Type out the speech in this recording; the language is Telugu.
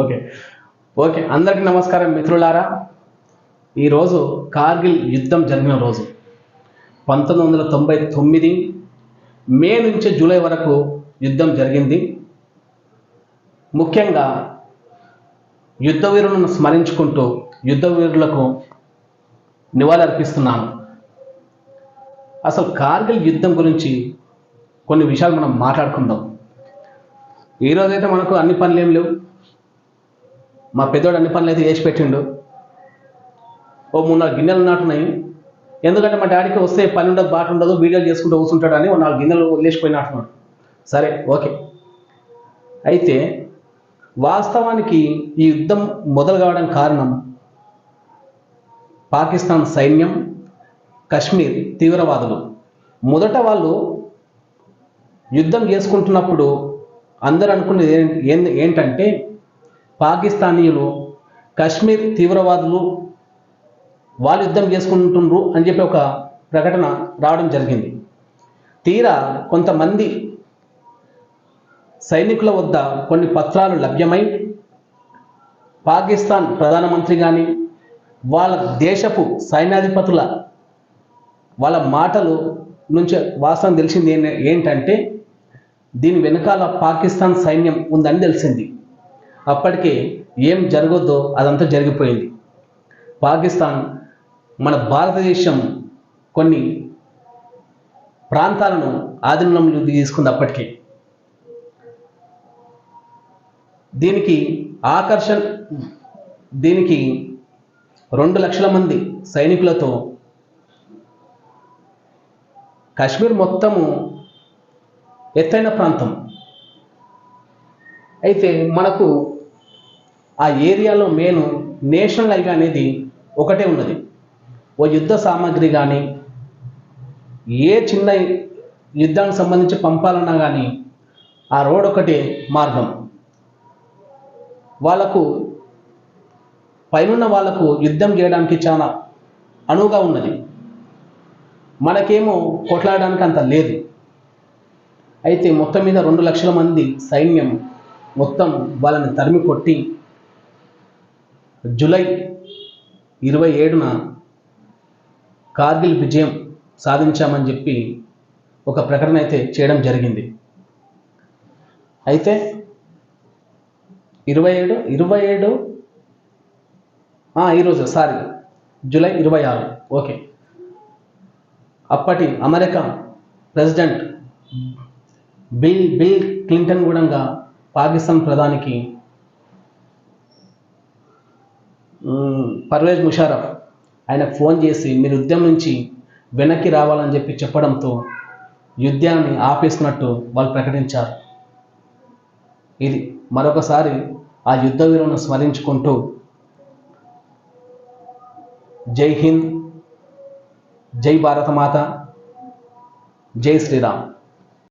ఓకే ఓకే అందరికీ నమస్కారం మిత్రులారా. ఈరోజు కార్గిల్ యుద్ధం జరిగిన రోజు 1999 మే నుంచి జూలై వరకు యుద్ధం జరిగింది. ముఖ్యంగా యుద్ధ వీరులను స్మరించుకుంటూ యుద్ధ వీరులకు నివాళులర్పిస్తున్నాను. అసలు కార్గిల్ యుద్ధం గురించి కొన్ని విషయాలు మనం మాట్లాడుకుందాం. ఈరోజైతే మనకు అన్ని పనులు ఏం లేవు. మా పెద్దోడు అన్ని పనులు అయితే చేసి పెట్టిండు. ఓ 3-4 గిన్నెలు నాటున్నాయి. ఎందుకంటే మా డాడీకి వస్తే పని ఉండదు, బాట ఉండదు, వీడియోలు చేసుకుంటూ కూర్చుంటాడని 4 గిన్నెలు వదిలేసిపోయి నాటున్నాడు. సరే ఓకే. అయితే వాస్తవానికి ఈ యుద్ధం మొదలు కావడానికి కారణం పాకిస్తాన్ సైన్యం, కశ్మీర్ తీవ్రవాదులు. మొదట వాళ్ళు యుద్ధం చేసుకుంటున్నప్పుడు అందరూ అనుకున్నది ఏంటంటే పాకిస్తానీయులు కశ్మీర్ తీవ్రవాదులు వాళ్ళు యుద్ధం చేసుకుంటుండ్రు అని చెప్పి ఒక ప్రకటన రావడం జరిగింది. తీరా కొంతమంది సైనికుల వద్ద కొన్ని పత్రాలు లభ్యమై పాకిస్తాన్ ప్రధానమంత్రి కానీ వాళ్ళ దేశపు సైన్యాధిపతుల వాళ్ళ మాటలు నుంచి వాస్తవం తెలిసింది ఏంటంటే దీని వెనకాల పాకిస్తాన్ సైన్యం ఉందని తెలిసింది. అప్పటికే ఏం జరగొద్దో అదంతా జరిగిపోయింది. పాకిస్తాన్ మన భారతదేశం కొన్ని ప్రాంతాలను ఆధీనంలో తీసుకుంది. అప్పటికే దీనికి 2 లక్షల మంది సైనికులతో కాశ్మీర్ మొత్తము ఎత్తైన ప్రాంతం. అయితే మనకు ఆ ఏరియాలో మెయిన్ నేషనల్ హైవే అనేది ఒకటే ఉన్నది. ఓ యుద్ధ సామాగ్రి కానీ ఏ చిన్న యుద్ధానికి సంబంధించి పంపాలన్నా కానీ ఆ రోడ్ ఒకటే మార్గం. వాళ్ళకు పైనున్న వాళ్ళకు యుద్ధం చేయడానికి చాలా అనువుగా ఉన్నది. మనకేమో కొట్లాడడానికి అంత లేదు. అయితే మొత్తం మీద 2 లక్షల మంది సైన్యం మొత్తం వాళ్ళని తరిమి కొట్టి జూలై 27న కార్గిల్ విజయం సాధించామని చెప్పి ఒక ప్రకటన అయితే చేయడం జరిగింది. అయితే 27 ఈరోజు జూలై 26 ఓకే. అప్పటి అమెరికా ప్రెసిడెంట్ బిల్ క్లింటన్ కూడా పాకిస్తాన్ ప్రధానికి పర్వేజ్ ముషారఫ్ ఆయనకు ఫోన్ చేసి మీరు యుద్ధం నుంచి వెనక్కి రావాలని చెప్పి చెప్పడంతో యుద్ధాన్ని ఆపేస్తున్నట్టు వాళ్ళు ప్రకటించారు. ఇది మరొకసారి ఆ యుద్ధ వీరులను స్మరించుకుంటూ జై హింద్, జై భారత మాత, జై శ్రీరామ్.